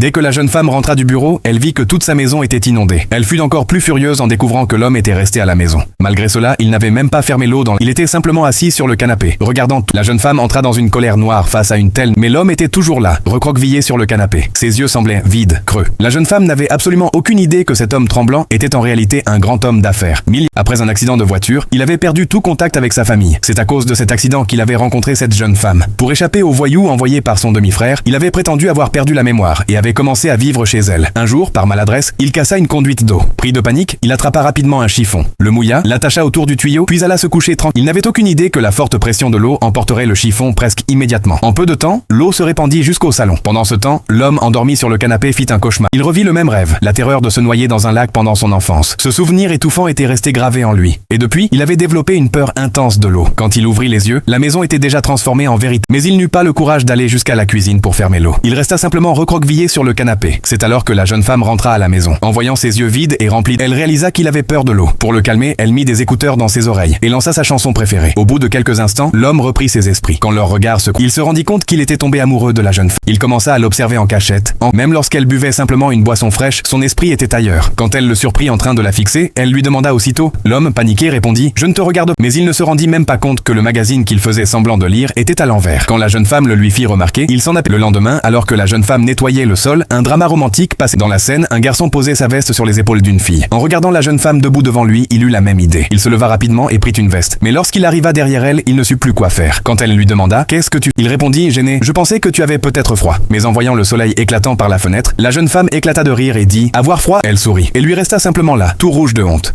Dès que la jeune femme rentra du bureau, elle vit que toute sa maison était inondée. Elle fut encore plus furieuse en découvrant que l'homme était resté à la maison. Malgré cela, il n'avait même pas fermé l'eau Il était simplement assis sur le canapé, regardant tout. La jeune femme entra dans une colère noire face à une telle... Mais l'homme était toujours là, recroquevillé sur le canapé. Ses yeux semblaient vides, creux. La jeune femme n'avait absolument aucune idée que cet homme tremblant était en réalité un grand homme d'affaires. Après un accident de voiture, il avait perdu tout contact avec sa famille. C'est à cause de cet accident qu'il avait rencontré cette jeune femme. Pour échapper aux voyous envoyés par son demi-frère, il avait prétendu avoir perdu la mémoire et avait commencé à vivre chez elle. Un jour, par maladresse, il cassa une conduite d'eau. Pris de panique, il attrapa rapidement un chiffon, le mouilla, l'attacha autour du tuyau, puis alla se coucher tranquille. Il n'avait aucune idée que la forte pression de l'eau emporterait le chiffon presque immédiatement. En peu de temps, l'eau se répandit jusqu'au salon. Pendant ce temps, l'homme endormi sur le canapé fit un cauchemar. Il revit le même rêve, la terreur de se noyer dans un lac pendant son enfance. Ce souvenir étouffant était resté gravé en lui. Et depuis, il avait développé une peur intense de l'eau. Quand il ouvrit les yeux, la maison était déjà transformée en vérité. Mais il n'eut pas le courage d'aller jusqu'à la cuisine pour fermer l'eau. Il resta simplement recroquevillé sur le canapé. C'est alors que la jeune femme rentra à la maison. En voyant ses yeux vides et remplis, elle réalisa qu'il avait peur de l'eau. Pour le calmer, elle mit des écouteurs dans ses oreilles et lança sa chanson préférée. Au bout de quelques instants, l'homme reprit ses esprits. Quand leur regard se il se rendit compte qu'il était tombé amoureux de la jeune femme. Il commença à l'observer en cachette. Même lorsqu'elle buvait simplement une boisson fraîche, son esprit était ailleurs. Quand elle le surprit en train de la fixer, elle lui demanda aussitôt. L'homme, paniqué, répondit « Je ne te regarde pas ». Mais il ne se rendit même pas compte que le magazine qu'il faisait semblant de lire était à l'envers. Quand la jeune femme le lui fit remarquer, il s'en appelait. Le lendemain, alors que la jeune femme nettoyait le sol, un drama romantique passait. Dans la scène, un garçon posait sa veste sur les épaules d'une fille. En regardant la jeune femme debout devant lui, il eut la même idée. Il se leva rapidement et prit une veste. Mais lorsqu'il arriva derrière elle, il ne sut plus quoi faire. Quand elle lui demanda « Qu'est-ce que tu… » Il répondit, gêné, « Je pensais que tu avais peut-être froid. » Mais en voyant le soleil éclatant par la fenêtre, la jeune femme éclata de rire et dit « Avoir froid ?» Elle sourit et lui resta simplement là, tout rouge de honte.